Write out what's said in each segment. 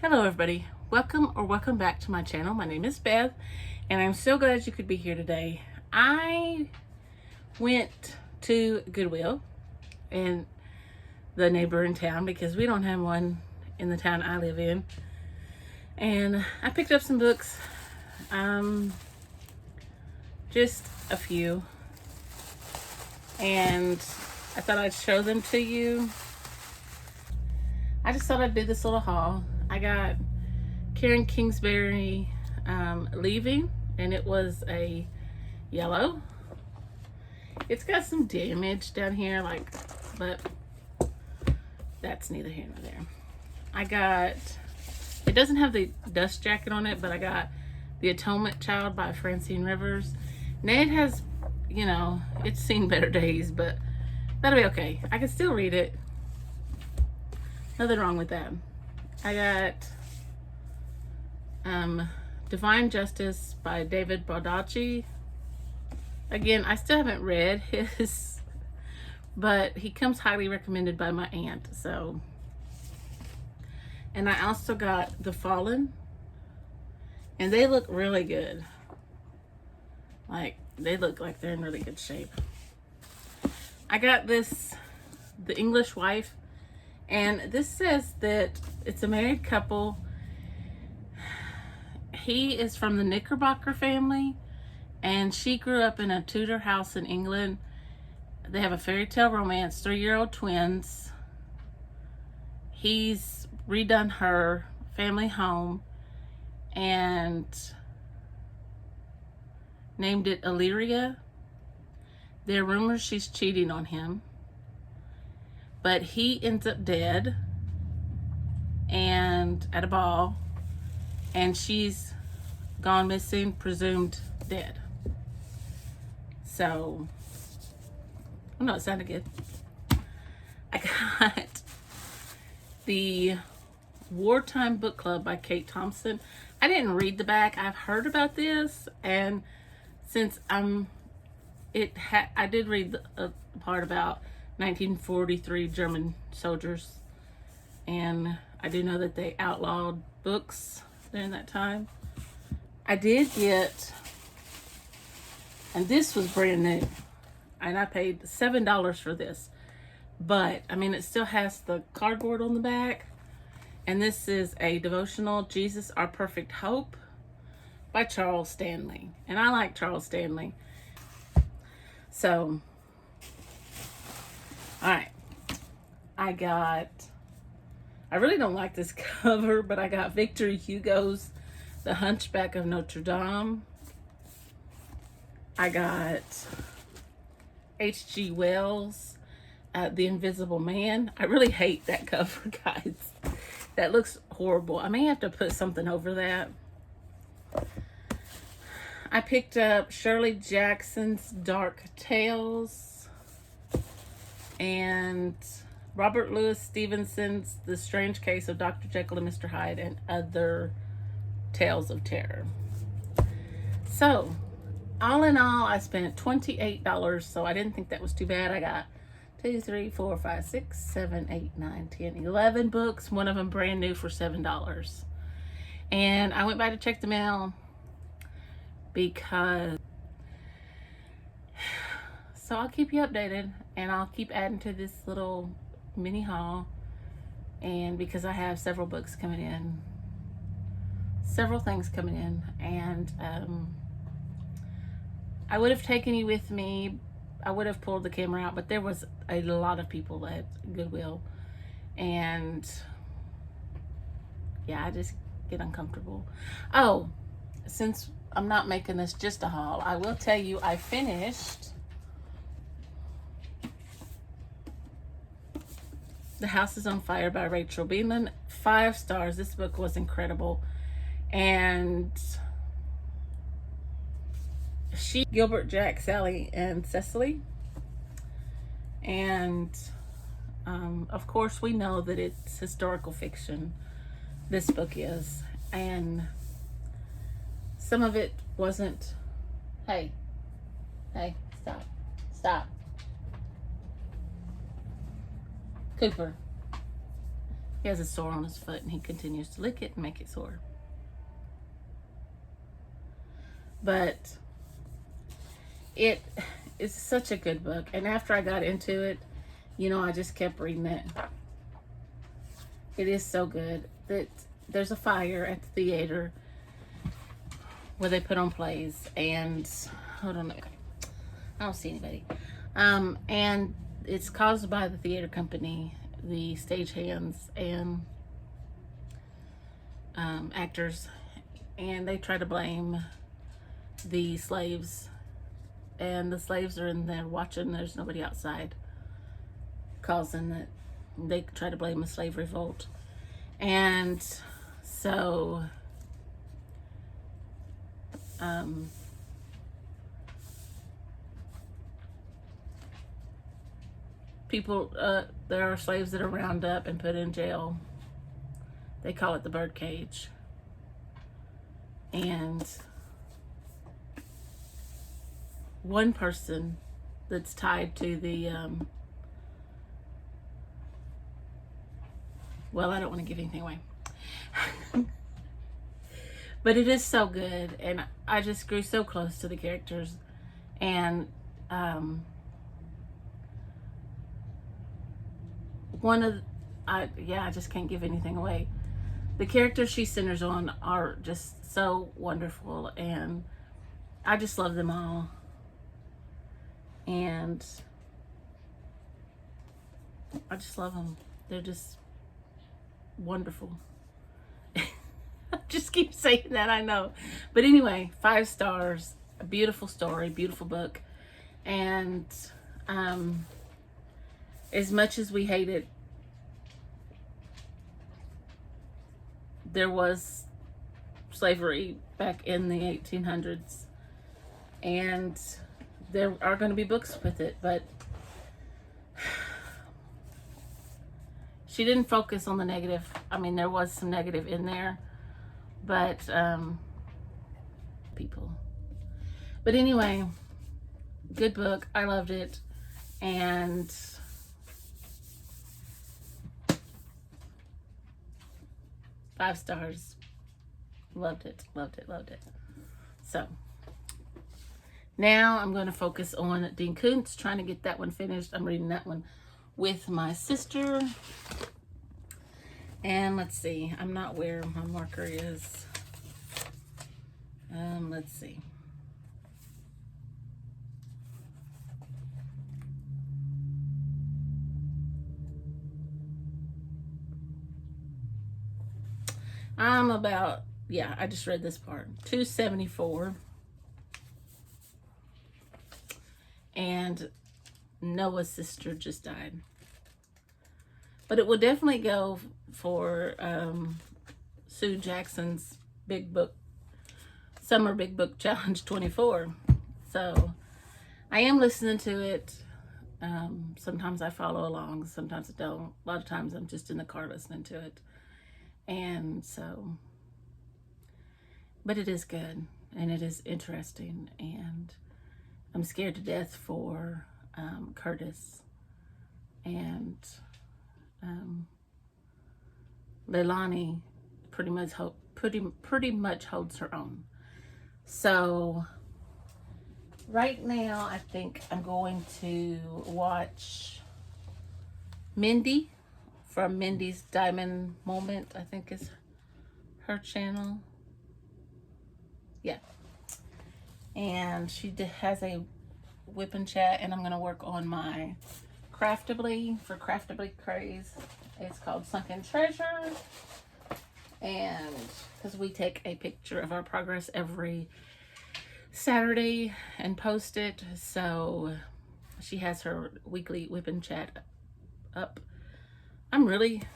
Hello everybody, welcome back to my channel. My name is Beth and I'm so glad you could be here today. I went to Goodwill in the neighboring town because we don't have one in the town I live in, and I picked up some books, just a few, and I thought I'd show them to you. I just thought I'd do this little haul. I got Karen Kingsbury Leaving, and it was a yellow. It's got some damage down here, but that's neither here nor there. I got, it doesn't have the dust jacket on it, but I got The Atonement Child by Francine Rivers. Now it has, you know, it's seen better days, but that'll be okay. I can still read it. Nothing wrong with that. I got Divine Justice by David Baldacci. Again, I still haven't read his, but he comes highly recommended by my aunt. So, and I also got The Fallen, and they look really good. Like, they look like they're in really good shape. I got this, The English Wife. And this says that it's a married couple. He is from the Knickerbocker family, and she grew up in a Tudor house in England. They have a fairy tale romance, 3-year-old twins. He's redone her family home and named it Illyria. There are rumors she's cheating on him, but he ends up dead and at a ball, and she's gone missing, presumed dead. So, oh no, it sounded good. I got the Wartime Book Club by Kate Thompson. I didn't read the back. I've heard about this, and since I did read a part about 1943 German soldiers, and I do know that they outlawed books during that time. I did get, and this was brand new, and I paid $7 for this, but I mean, it still has the cardboard on the back, and this is a devotional, Jesus Our Perfect Hope by Charles Stanley, and I like Charles Stanley. So all right, I really don't like this cover, but I got Victor Hugo's The Hunchback of Notre Dame. I got H.G. Wells' The Invisible Man. I really hate that cover, guys. That looks horrible. I may have to put something over that. I picked up Shirley Jackson's Dark Tales and Robert Louis Stevenson's The Strange Case of Dr. Jekyll and Mr. Hyde and Other Tales of Terror. So, all in all, I spent $28, so I didn't think that was too bad. I got 2, 3, 4, 5, 6, 7, 8, 9, 10, 11 books, one of them brand new for $7. And I went by to check the mail because, so I'll keep you updated, and I'll keep adding to this little mini haul. And because I have several books coming in, several things coming in, and I would have taken you with me. I would have pulled the camera out, but there was a lot of people at Goodwill, and yeah, I just get uncomfortable. Oh, since I'm not making this just a haul, I will tell you I finished The House is on Fire by Rachel Beeman. 5 stars. This book was incredible. And Gilbert, Jack, Sally, and Cecily. And of course, we know that it's historical fiction. This book is. And some of it wasn't. Hey, stop. Cooper, He has a sore on his foot, and he continues to lick it and make it sore. But it is such a good book. And after I got into it, you know, I just kept reading it. It is so good. That there's a fire at the theater where they put on plays, and hold on, I don't see anybody. And it's caused by the theater company, the stagehands and actors, and they try to blame the slaves, and the slaves are in there watching. There's nobody outside, causing that. They try to blame a slave revolt, and so people, there are slaves that are rounded up and put in jail. They call it the birdcage. And one person that's tied to the, well, I don't want to give anything away. But it is so good, and I just grew so close to the characters. And I just can't give anything away. The characters she centers on are just so wonderful, and I just love them all. And I just love them. They're just wonderful. I just keep saying that, I know. But anyway, 5 stars. A beautiful story, beautiful book. And as much as we hate it, there was slavery back in the 1800s, and there are going to be books with it, but she didn't focus on the negative. I mean, there was some negative in there, but people. But anyway, good book. I loved it, and five stars. Loved it, loved it, loved it. So now I'm going to focus on Dean Koontz, trying to get that one finished. I'm reading that one with my sister. And let's see, I'm not where my marker is. Let's see. I'm about, yeah, I just read this part. 274. And Noah's sister just died. But it will definitely go for Sue Jackson's Big Book, Summer Big Book Challenge 24. So I am listening to it. Sometimes I follow along, sometimes I don't. A lot of times I'm just in the car listening to it. And so, but it is good, and it is interesting, and I'm scared to death for Curtis, and Leilani pretty much holds her own. So right now I think I'm going to watch Mindy from Mindy's Diamond Moment, I think is her channel. Yeah. And she has a whip and chat, and I'm going to work on my Craftably for Craftably Craze. It's called Sunken Treasure. And because we take a picture of our progress every Saturday and post it, so she has her weekly whip and chat up. I'm really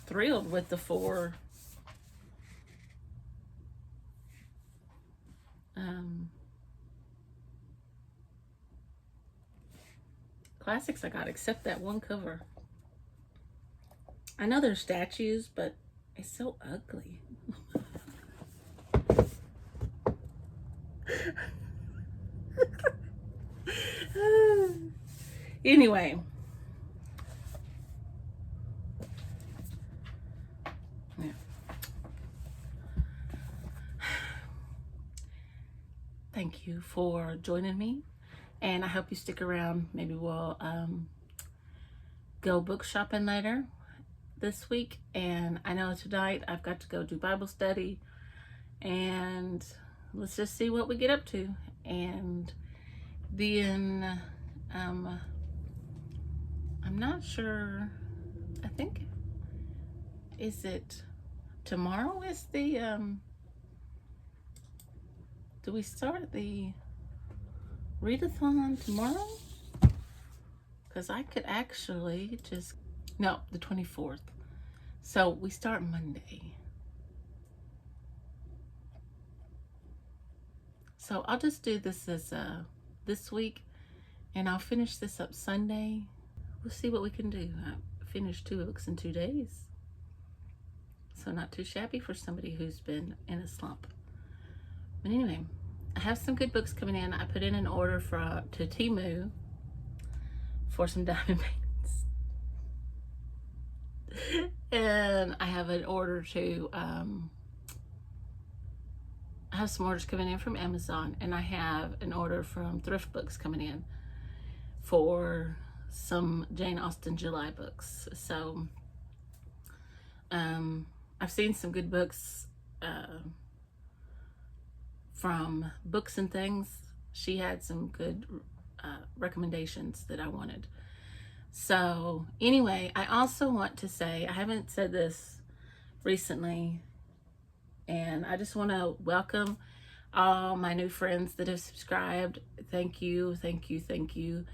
thrilled with the 4 classics I got, except that one cover. I know they're statues, but it's so ugly. Anyway, Yeah. Thank you for joining me, and I hope you stick around. Maybe we'll go book shopping later this week, and I know tonight I've got to go do Bible study, and let's just see what we get up to. And then I'm not sure, I think, is it tomorrow is the do we start the readathon tomorrow? Because I could actually just, no, the 24th. So we start Monday. So I'll just do this as this week, and I'll finish this up Sunday. We'll see what we can do. I finished 2 books in 2 days. So not too shabby for somebody who's been in a slump. But anyway, I have some good books coming in. I put in an order to Temu for some diamond paintings. And I have an order to, I have some orders coming in from Amazon, and I have an order from Thrift Books coming in for some Jane Austen July books. So, I've seen some good books from Books and Things. She had some good recommendations that I wanted. So anyway, I also want to say, I haven't said this recently, and I just want to welcome all my new friends that have subscribed. Thank you, thank you, thank you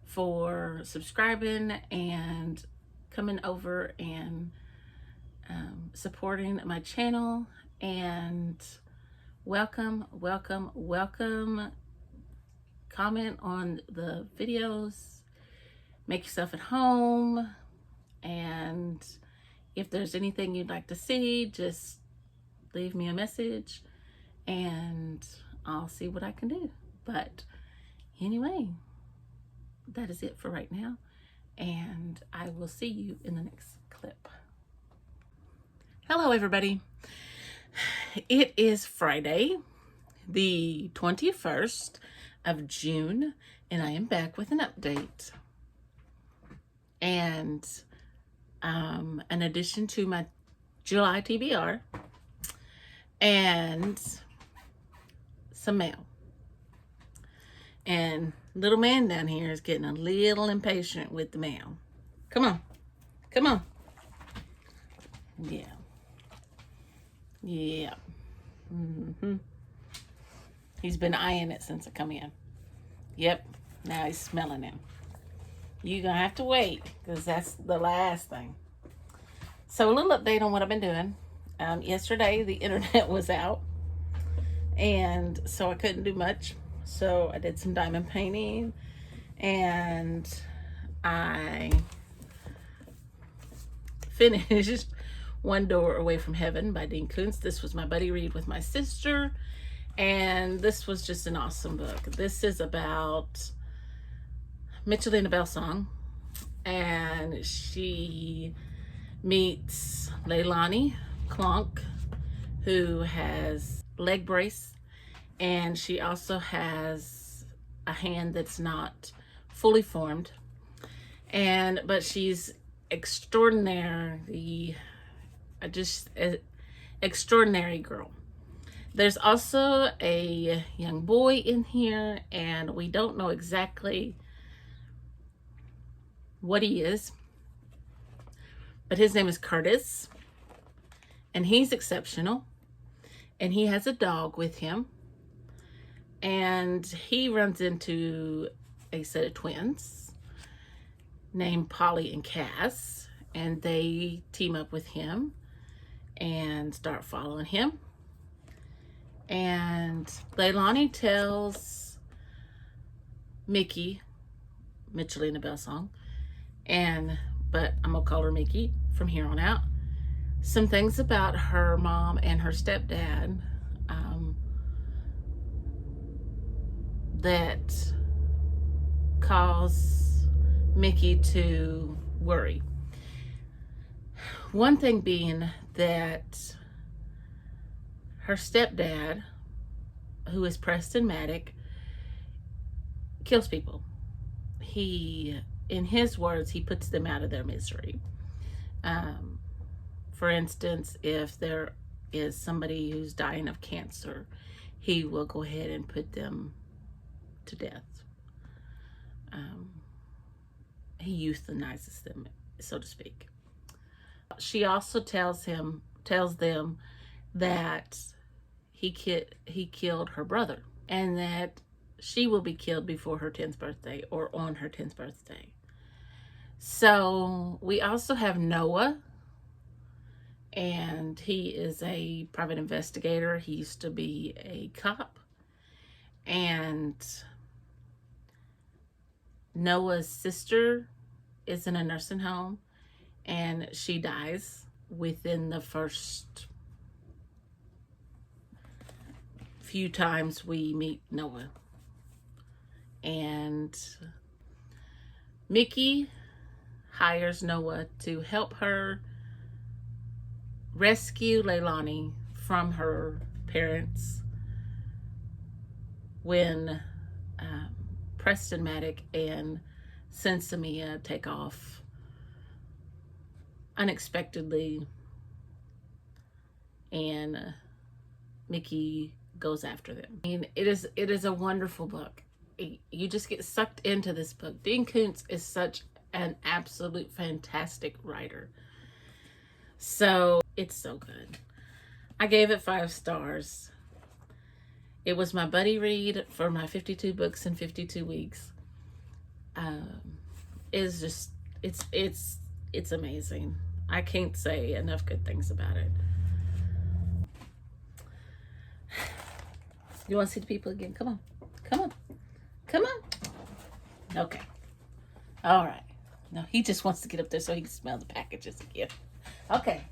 for subscribing and coming over and supporting my channel. And welcome, welcome, welcome. Comment on the videos, make yourself at home, and if there's anything you'd like to see, just leave me a message and I'll see what I can do. But anyway, that is it for right now, and I will see you in the next clip. Hello everybody. It is Friday, the 21st of June, and I am back with an update. And in addition to my July TBR and some mail. And little man down here is getting a little impatient with the mail. Come on. Come on. Yeah. Yeah. He's been eyeing it since I come in. Yep. Now he's smelling it. You're going to have to wait, because that's the last thing. So a little update on what I've been doing. Yesterday, the internet was out, and so I couldn't do much. So I did some diamond painting, and I finished One Door Away from Heaven by Dean Koontz. This was my buddy read with my sister, and this was just an awesome book. This is about Mitchell Belsong, and she meets Leilani Clonk, who has leg brace, and she also has a hand that's not fully formed, but she's extraordinary girl. There's also a young boy in here, and we don't know exactly what he is, but his name is Curtis, and he's exceptional, and he has a dog with him, and he runs into a set of twins named Polly and Cass, and they team up with him and start following him. And Leilani tells Mickey, Mitchellina Belsong, but I'm gonna call her Mickey from here on out, some things about her mom and her stepdad that cause Mickey to worry. One thing being that her stepdad, who is Preston Maddock, kills people. He, in his words, he puts them out of their misery. For instance, if there is somebody who's dying of cancer, he will go ahead and put them to death. He euthanizes them, so to speak. She also tells them that he killed her brother, and that she will be killed before her 10th birthday, or on her 10th birthday. So we also have Noah, and he is a private investigator. He used to be a cop, and Noah's sister is in a nursing home, and she dies within the first few times we meet Noah. And Mickey hires Noah to help her rescue Leilani from her parents when Preston Maddock and Sensimia take off unexpectedly, and Mickey goes after them. I mean, it is a wonderful book. You just get sucked into this book. Dean Koontz is such an absolute fantastic writer. So it's so good. I gave it 5 stars. It was my buddy read for my 52 books in 52 weeks. It's just, it's amazing. I can't say enough good things about it. You want to see the people again? Come on. Come on. Come on. Okay. All right. No, he just wants to get up there so he can smell the packages again. Okay.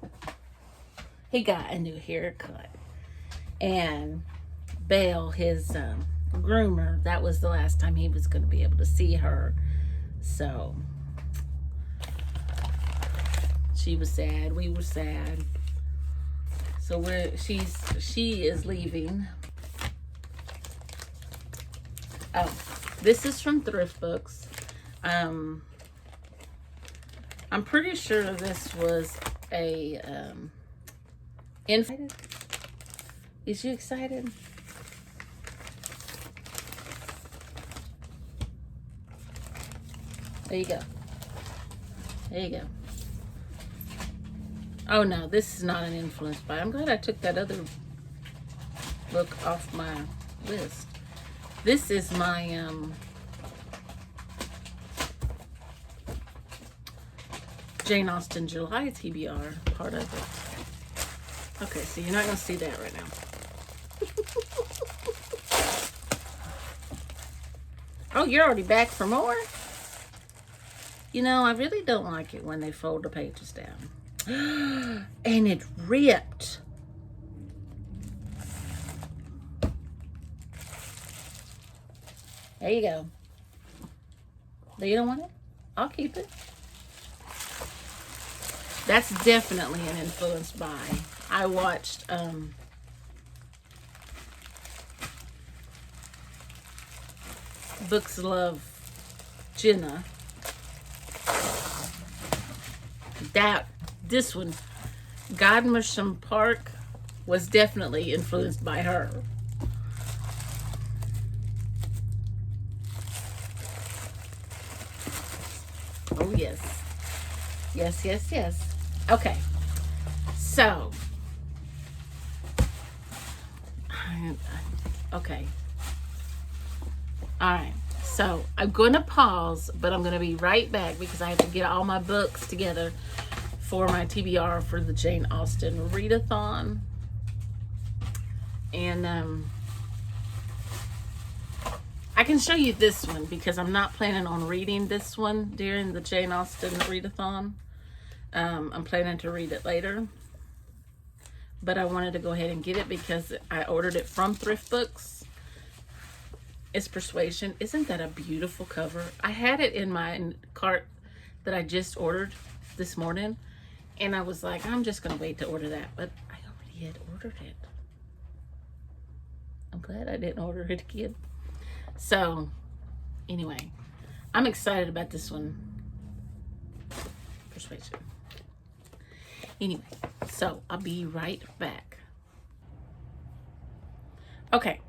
He got a new haircut. And Belle, his groomer, that was the last time he was going to be able to see her. So she was sad. We were sad. So she is leaving. Oh, this is from Thrift Books. I'm pretty sure this was a excited? Is you excited? There you go. There you go. Oh no, this is not an influence buy. I'm glad I took that other book off my list. This is my Jane Austen July TBR part of it. Okay, so you're not going to see that right now. Oh, you're already back for more? You know, I really don't like it when they fold the pages down. And it ripped. There you go. You don't want it? I'll keep it. That's definitely an influence buy. I watched Books Love Jenna. This one, Godmersham Park, was definitely influenced by her. Oh yes. Yes, yes, yes. Okay. So okay. All right. So I'm going to pause, but I'm going to be right back because I have to get all my books together for my TBR for the Jane Austen readathon. And I can show you this one because I'm not planning on reading this one during the Jane Austen readathon. I'm planning to read it later. But I wanted to go ahead and get it because I ordered it from Thrift Books. It's Persuasion. Isn't that a beautiful cover? I had it in my cart that I just ordered this morning, And I was like, I'm just going to wait to order that. But I already had ordered it. I'm glad I didn't order it again. So, anyway, I'm excited about this one. Persuasion. Anyway, so I'll be right back. Okay,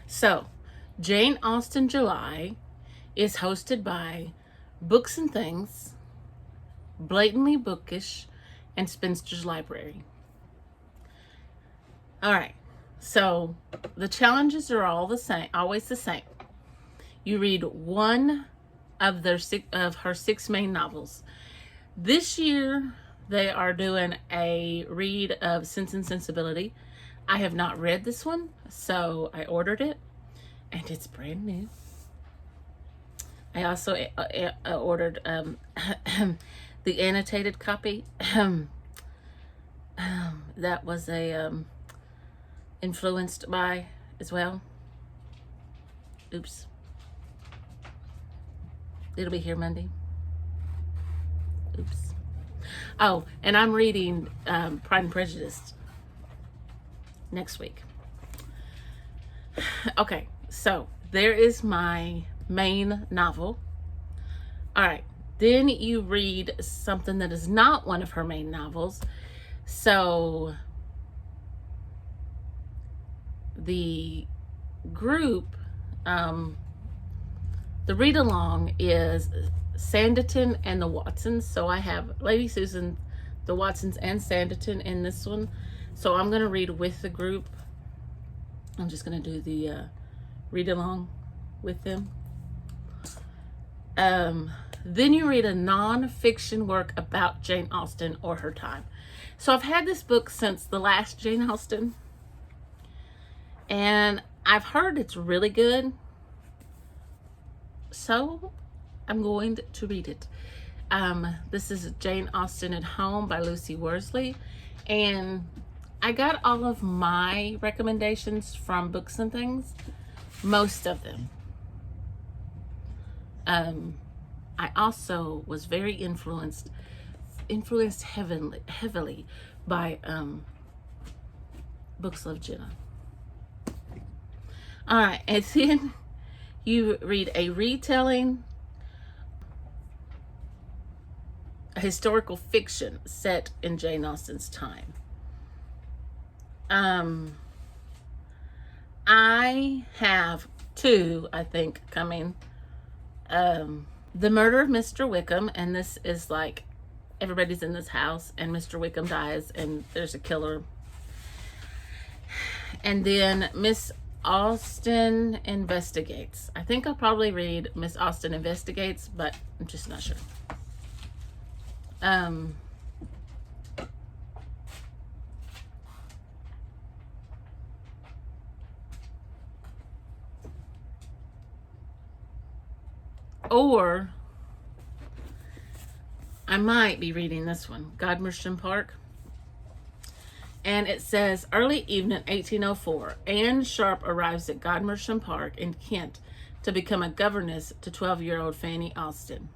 so Jane Austen July is hosted by Books and Things, Blatantly Bookish, and Spinster's Library. All right, so the challenges are all the same, always the same. You read one of her six main novels. This year, they are doing a read of Sense and Sensibility. I have not read this one, so I ordered it, and it's brand new. I also ordered the annotated copy. That was influenced by as well. Oops. It'll be here Monday. Oops. Oh, and I'm reading Pride and Prejudice next week. Okay, so there is my main novel. All right, then you read something that is not one of her main novels. So the group, the read along is Sanditon and the Watsons. So I have Lady Susan, the Watsons, and Sanditon in this one. So I'm going to read with the group. I'm just going to do the read along with them. Then you read a non-fiction work about Jane Austen or her time. So I've had this book since the last Jane Austen, and I've heard it's really good. So I'm going to read it. This is Jane Austen at Home by Lucy Worsley, and I got all of my recommendations from Books and Things, most of them. I also was very influenced heavily by Books of Jenna. All right, and then you read a retelling, a historical fiction set in Jane Austen's time. I have two, I think, coming. The Murder of Mr. Wickham, and this is like everybody's in this house and Mr. Wickham dies and there's a killer. And then Miss Austen Investigates. I think I'll probably read Miss Austen Investigates, but I'm just not sure. Or I might be reading this one, Godmersham Park. And it says, early evening 1804, Anne Sharp arrives at Godmersham Park in Kent to become a governess to 12-year-old Fanny Austen.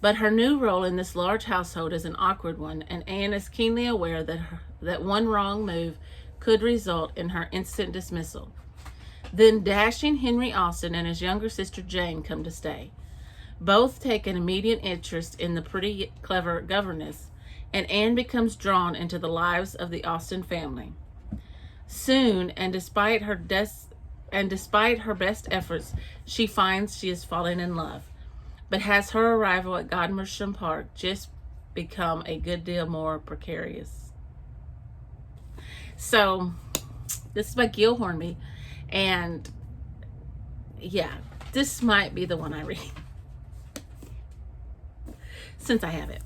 But her new role in this large household is an awkward one, and Anne is keenly aware that one wrong move could result in her instant dismissal. Then dashing Henry Austen and his younger sister Jane come to stay. Both take an immediate interest in the pretty clever governess, and Anne becomes drawn into the lives of the Austen family. Soon, and despite her best efforts, she finds she is falling in love. But has her arrival at Godmersham Park just become a good deal more precarious? So, this is by Gil Hornby, and yeah, this might be the one I read. Since I have it.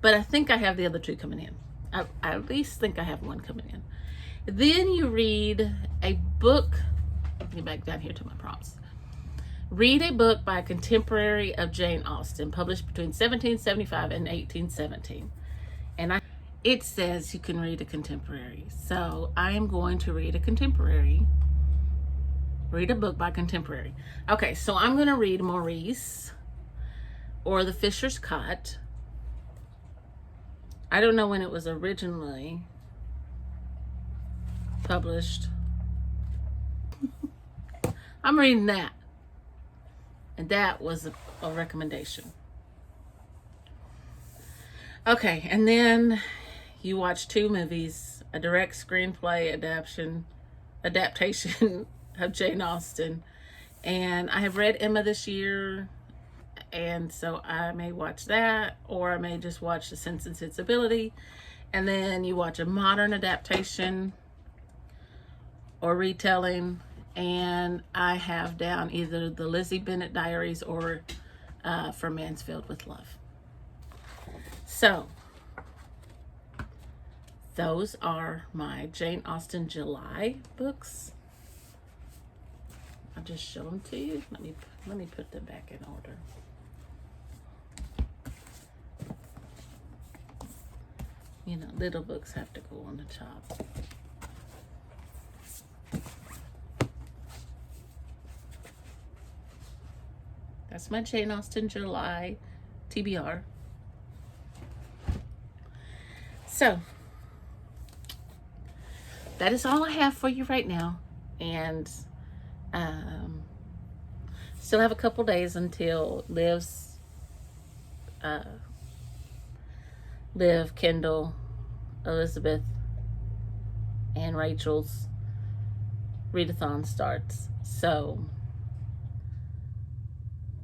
But I think I have the other two coming in. I at least think I have one coming in. Then you read a book. Let me get back down here to my prompts. Read a book by a contemporary of Jane Austen, published between 1775 and 1817. And it says you can read a contemporary. So I am going to read a contemporary. Read a book by contemporary. Okay, so I'm going to read Maurice, or The Fisher's Cot. I don't know when it was originally published. I'm reading that. And that was a recommendation. Okay, and then you watch 2 movies, a direct screenplay adaptation of Jane Austen. And I have read Emma this year, and so I may watch that, or I may just watch The Sense and Sensibility. And then you watch a modern adaptation or retelling, and I have down either the Lizzie Bennet Diaries or For Mansfield with Love. So those are my Jane Austen July books. I'll just show them to you. Let me put them back in order. You know, little books have to go on the top. That's my Jane Austen July TBR. So that is all I have for you right now, and still have a couple days until Liv, Kendall, Elizabeth, and Rachel's readathon starts. So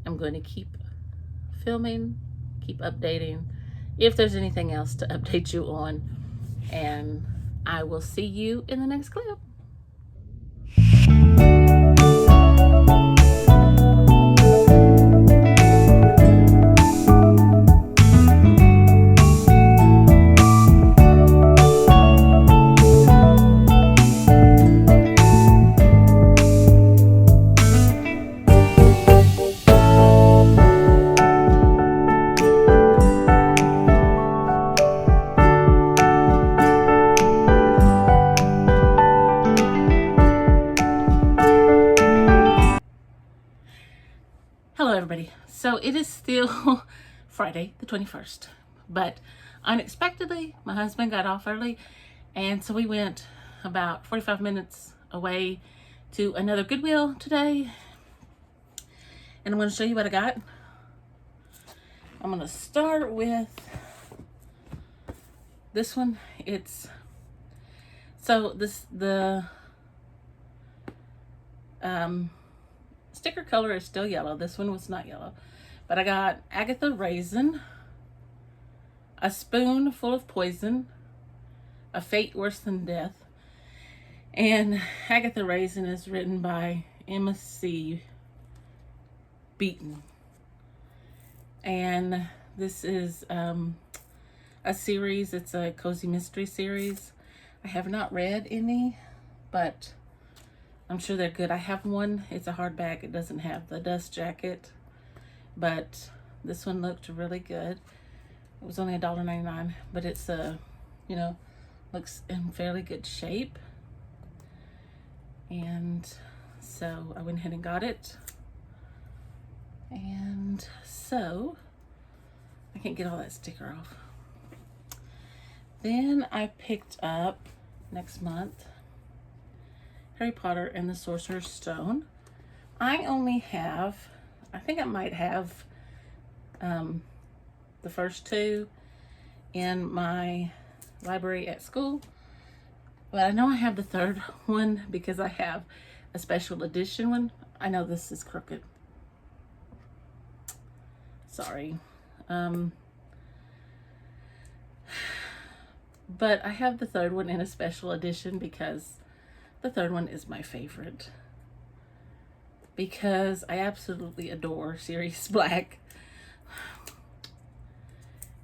I'm going to keep filming, keep updating if there's anything else to update you on, and I will see you in the next clip. Hello everybody. So it is still Friday the 21st, but unexpectedly my husband got off early, and so we went about 45 minutes away to another Goodwill today, and I'm going to show you what I got. I'm going to start with this one. The sticker color is still yellow. This one was not yellow, but I got Agatha Raisin, A Spoon Full of Poison, A Fate Worse Than Death. And Agatha Raisin is written by Emma C. Beaton, and this is a series. It's a cozy mystery series. I have not read any, but I'm sure they're good. I have one. It's a hardback. It doesn't have the dust jacket, but this one looked really good. It was only $1.99, but it's looks in fairly good shape. And so I went ahead and got it. And so I can't get all that sticker off. Then I picked up next month Harry Potter and the Sorcerer's Stone. I only have, I think I might have the first 2 in my library at school, but I know I have the 3rd one because I have a special edition one. I know this is crooked. Sorry. But I have the 3rd one in a special edition because the 3rd one is my favorite, because I absolutely adore Sirius Black,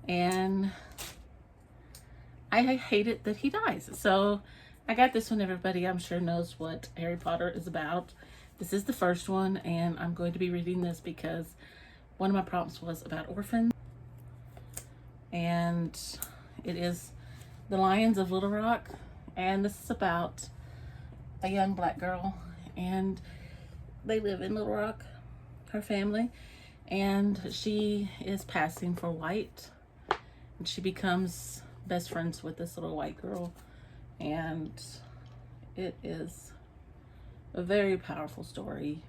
and I hate it that he dies. So I got this one. Everybody, I'm sure, knows what Harry Potter is about. This is the first one, and I'm going to be reading this because one of my prompts was about orphans, and it is The Lions of Little Rock, and this is about a young black girl, and they live in Little Rock, her family, and she is passing for white, and she becomes best friends with this little white girl, and it is a very powerful story.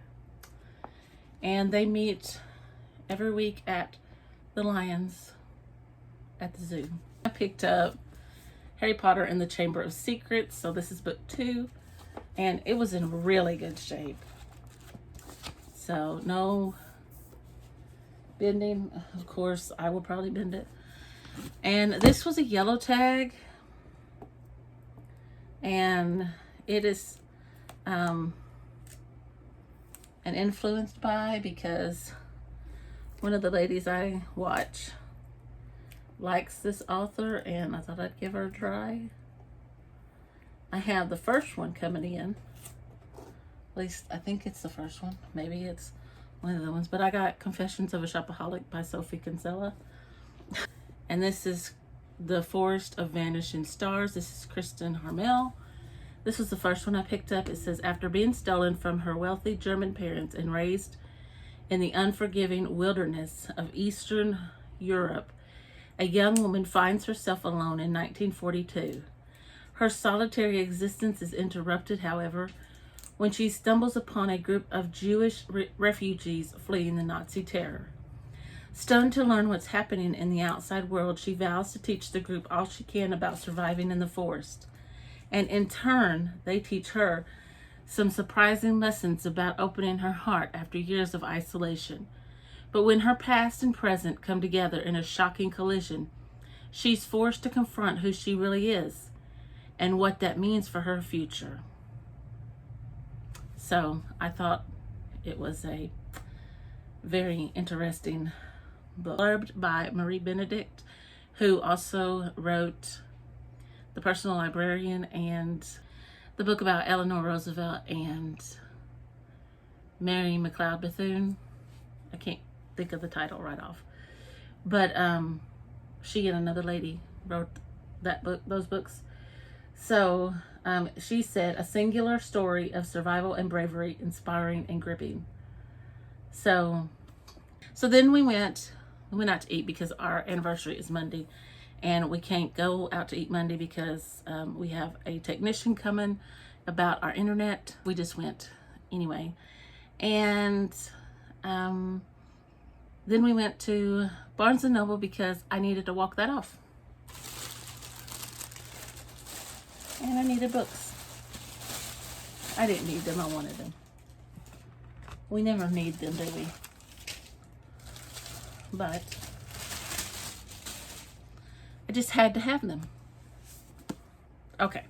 And they meet every week at the lions at the zoo. I picked up Harry Potter and the Chamber of Secrets, so this is book 2, and it was in really good shape. So no bending. Of course, I will probably bend it. And this was a yellow tag, and it is an influenced by, because one of the ladies I watch likes this author, and I thought I'd give her a try. I have the first one coming in. At least I think it's the first one. Maybe it's one of the ones. But I got Confessions of a Shopaholic by Sophie Kinsella. And this is The Forest of Vanishing Stars. This is Kristen Harmel. This was the first one I picked up. It says, after being stolen from her wealthy German parents and raised in the unforgiving wilderness of Eastern Europe, a young woman finds herself alone in 1942. Her solitary existence is interrupted, however, when she stumbles upon a group of Jewish refugees fleeing the Nazi terror. Stunned to learn what's happening in the outside world, she vows to teach the group all she can about surviving in the forest. And in turn, they teach her some surprising lessons about opening her heart after years of isolation. But when her past and present come together in a shocking collision, she's forced to confront who she really is and what that means for her future. So I thought it was a very interesting book. Blurbed by Marie Benedict, who also wrote The Personal Librarian and the book about Eleanor Roosevelt and Mary McLeod Bethune. I can't think of the title right off. But she and another lady wrote that book, those books. So she said, a singular story of survival and bravery, inspiring and gripping. So then we went out to eat because our anniversary is Monday, and we can't go out to eat Monday because we have a technician coming about our internet. We just went anyway. And then we went to Barnes & Noble because I needed to walk that off. And I needed books. I didn't need them, I wanted them. We never need them, do we? But I just had to have them. Okay,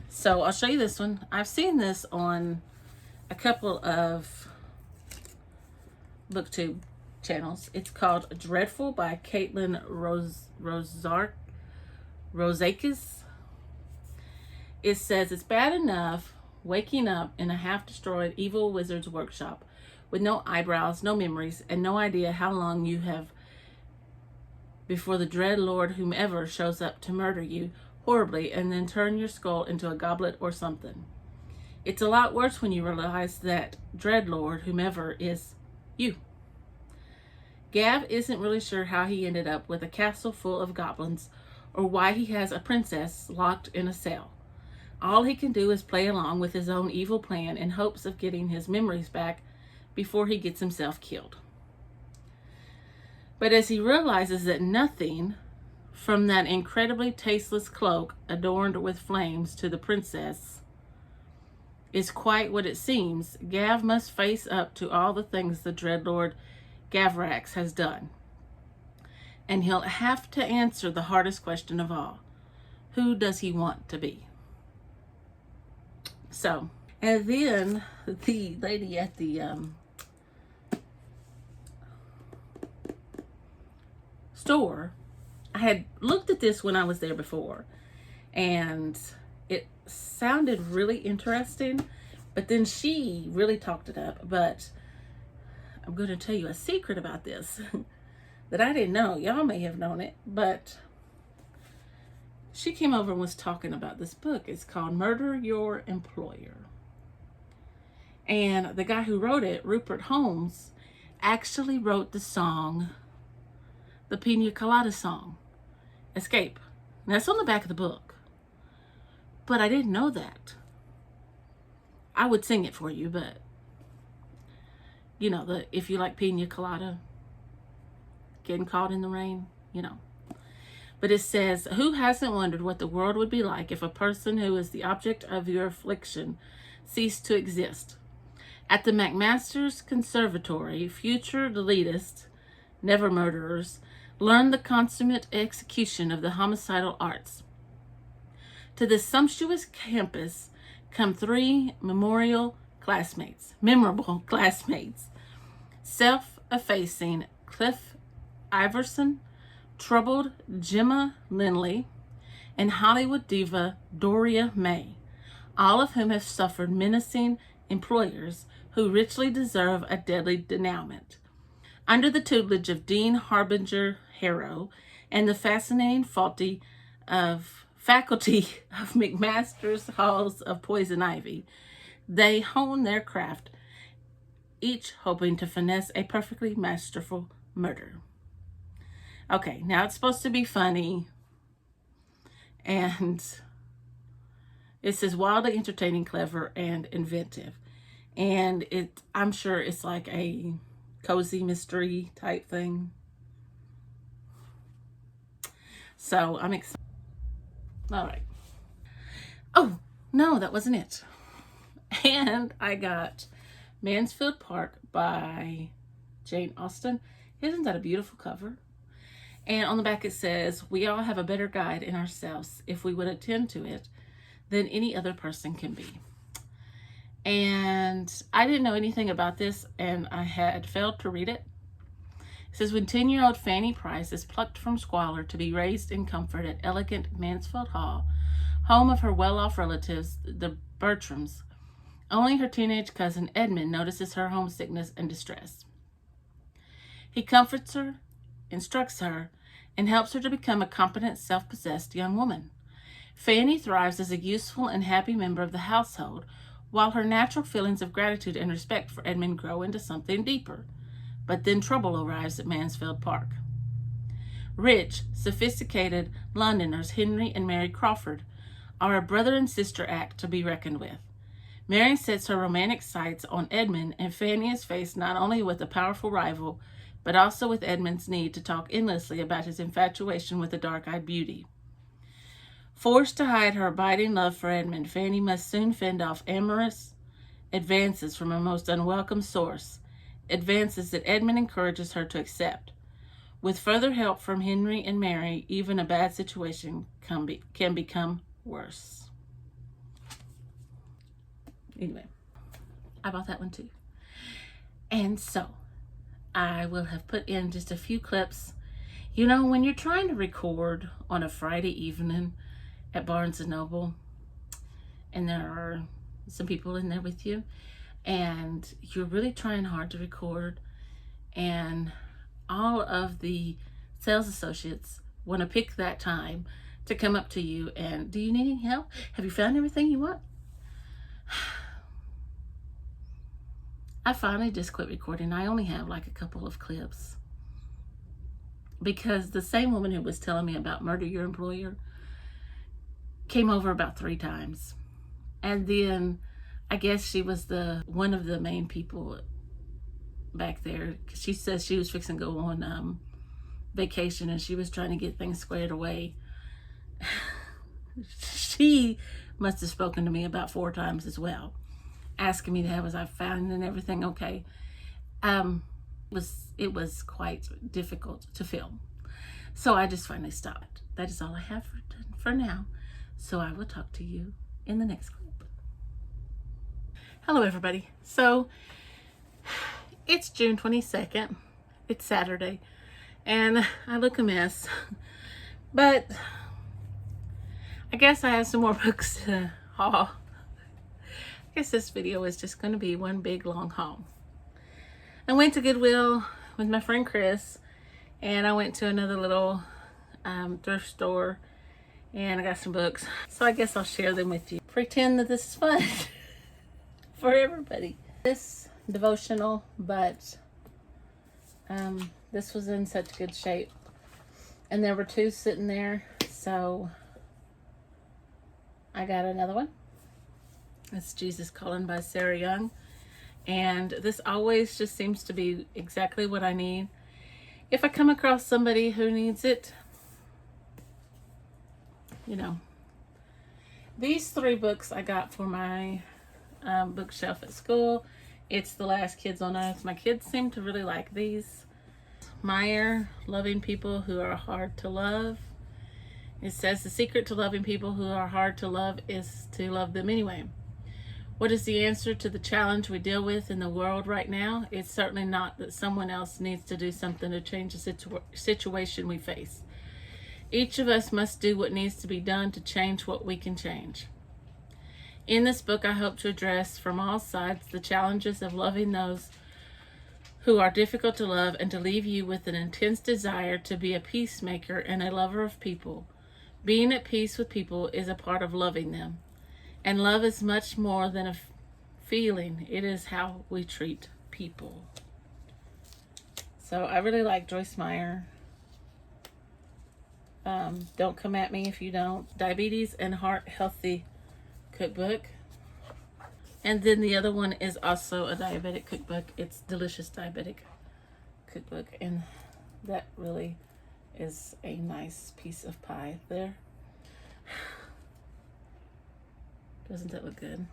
so I'll show you this one. I've seen this on a couple of booktube channels. It's called Dreadful by Caitlin Rosakis. It says, it's bad enough waking up in a half-destroyed evil wizard's workshop with no eyebrows, no memories, and no idea how long you have before the dread Lord whomever shows up to murder you horribly and then turn your skull into a goblet or something. It's a lot worse when you realize that dread Lord whomever is you. Gav isn't really sure how he ended up with a castle full of goblins or why he has a princess locked in a cell. All he can do is play along with his own evil plan in hopes of getting his memories back before he gets himself killed. But as he realizes that nothing from that incredibly tasteless cloak adorned with flames to the princess is quite what it seems, Gav must face up to all the things the Dreadlord Gavrax has done. And he'll have to answer the hardest question of all. Who does he want to be? So, and then the lady at the store, I had looked at this when I was there before, and it sounded really interesting, but then she really talked it up. But I'm going to tell you a secret about this that I didn't know. Y'all may have known it, but she came over and was talking about this book. It's called Murder Your Employer. And the guy who wrote it, Rupert Holmes, actually wrote the song, the Pina Colada song, Escape. And that's on the back of the book. But I didn't know that. I would sing it for you, but you know, if you like pina colada, getting caught in the rain, you know. But it says, who hasn't wondered what the world would be like if a person who is the object of your affliction ceased to exist? At the McMaster's Conservatory, future elitists, never murderers, learn the consummate execution of the homicidal arts. To this sumptuous campus come three memorable classmates, self-effacing Cliff Iverson, troubled Gemma Lindley, and Hollywood diva Doria May, all of whom have suffered menacing employers who richly deserve a deadly denouement. Under the tutelage of Dean Harbinger Harrow and the fascinating faculty of McMaster's Halls of Poison Ivy, they hone their craft, each hoping to finesse a perfectly masterful murder. Okay, now it's supposed to be funny, and it says wildly entertaining, clever, and inventive. And I'm sure it's like a cozy mystery type thing. So I'm excited. All right. Oh, no, that wasn't it. And I got Mansfield Park by Jane Austen. Isn't that a beautiful cover? And on the back it says, we all have a better guide in ourselves if we would attend to it than any other person can be. And I didn't know anything about this, and I had failed to read it. It says, when 10-year-old Fanny Price is plucked from squalor to be raised in comfort at elegant Mansfield Hall, home of her well-off relatives, the Bertrams, only her teenage cousin Edmund notices her homesickness and distress. He comforts her, instructs her, and helps her to become a competent, self-possessed young woman. Fanny thrives as a useful and happy member of the household, while her natural feelings of gratitude and respect for Edmund grow into something deeper. But then trouble arrives at Mansfield Park. Rich, sophisticated Londoners Henry and Mary Crawford are a brother and sister act to be reckoned with. Mary sets her romantic sights on Edmund, and Fanny is faced not only with a powerful rival, but also with Edmund's need to talk endlessly about his infatuation with the dark-eyed beauty. Forced to hide her abiding love for Edmund, Fanny must soon fend off amorous advances from a most unwelcome source, advances that Edmund encourages her to accept. With further help from Henry and Mary, even a bad situation can become worse. Anyway, I bought that one too. And so, I will have put in just a few clips. You know, when you're trying to record on a Friday evening at Barnes & Noble, and there are some people in there with you, and you're really trying hard to record, and all of the sales associates want to pick that time to come up to you and, do you need any help? Have you found everything you want? I finally just quit recording. I only have like a couple of clips, because the same woman who was telling me about Murder Your Employer came over about 3 times. And then I guess she was one of the main people back there. She says she was fixing to go on vacation, and she was trying to get things squared away. She must have spoken to me about 4 times as well, asking me was I found and everything okay. It was quite difficult to film, so I just finally stopped. That is all I have for now, so I will talk to you in the next clip. Hello everybody. So it's June 22nd. It's Saturday, and I look a mess, but I guess I have some more books to haul. I guess this video is just going to be one big long haul. I went to Goodwill with my friend Chris, and I went to another little thrift store, and I got some books. So I guess I'll share them with you. Pretend that this is fun for everybody. This devotional, but this was in such good shape. And there were 2 sitting there so I got another one. It's Jesus Calling by Sarah Young. And this always just seems to be exactly what I need. If I come across somebody who needs it, you know. These 3 books I got for my bookshelf at school. It's The Last Kids on Earth. My kids seem to really like these. Meyer, Loving People Who Are Hard to Love. It says the secret to loving people who are hard to love is to love them anyway. What is the answer to the challenge we deal with in the world right now? It's certainly not that someone else needs to do something to change the situation we face. Each of us must do what needs to be done to change what we can change. In this book, I hope to address from all sides the challenges of loving those who are difficult to love and to leave you with an intense desire to be a peacemaker and a lover of people. Being at peace with people is a part of loving them. And love is much more than a feeling. It is how we treat people. So I really like Joyce Meyer. Don't Come At Me If You Don't. Diabetes and Heart Healthy Cookbook. And then the other one is also a diabetic cookbook. It's Delicious Diabetic Cookbook. And that really is a nice piece of pie there. Doesn't that look good?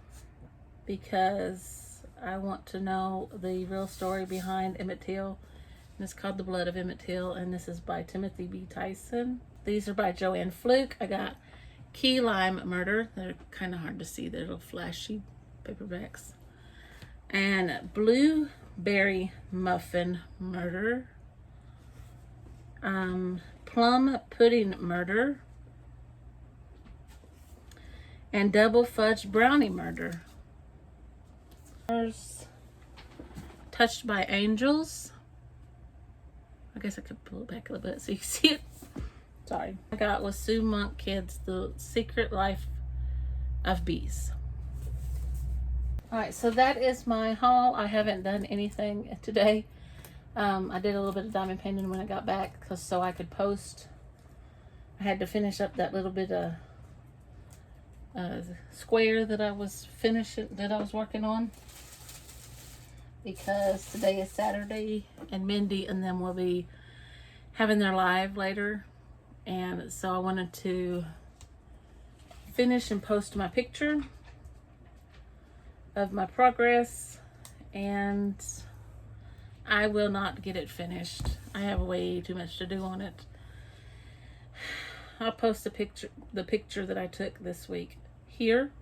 Because I want to know the real story behind Emmett Till. And it's called The Blood of Emmett Till. And this is by Timothy B. Tyson. These are by Joanne Fluke. I got Key Lime Murder. They're kind of hard to see. They're little flashy paperbacks. And Blueberry Muffin Murder. Plum Pudding Murder. And Double Fudge Brownie Murder. There's Touched by Angels. I guess I could pull it back a little bit so you can see it. Sorry. I got LeSue Monk Kids, The Secret Life of Bees. Alright, so that is my haul. I haven't done anything today. I did a little bit of diamond painting when I got back so I could post. I had to finish up that little bit of square that I was working on, because today is Saturday and Mindy and them will be having their live later, and so I wanted to finish and post my picture of my progress, and I will not get it finished. I have way too much to do on it. I'll post the picture that I took this week here.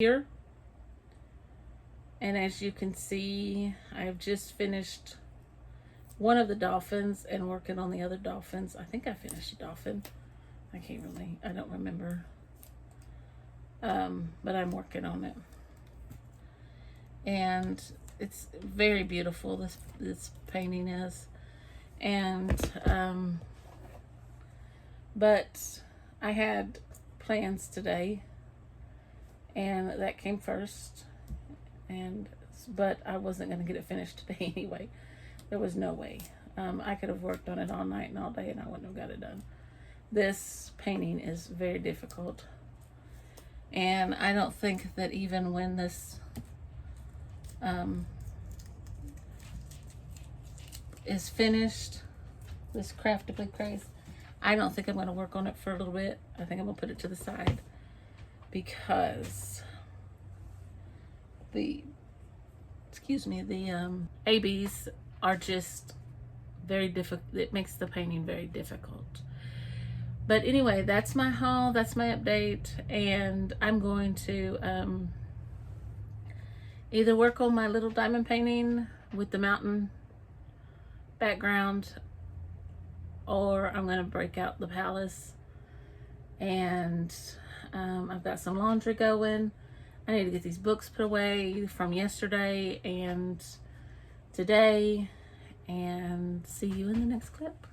And as you can see, I've just finished one of the dolphins and working on the other dolphins. I think I finished a dolphin. I don't remember. But I'm working on it. And it's very beautiful, this painting is. And but I had plans today, and that came first, but I wasn't going to get it finished today anyway. There was no way. I could have worked on it all night and all day and I wouldn't have got it done. This painting is very difficult, and I don't think that even when this is finished, this Craftibly Craze, I don't think I'm going to work on it for a little bit. I think I'm going to put it to the side because the ABs are just very difficult. It makes the painting very difficult. But anyway, that's my haul, that's my update, and I'm going to either work on my little diamond painting with the mountain background, or I'm going to break out the palace. And I've got some laundry going. I need to get these books put away from yesterday and today, and see you in the next clip.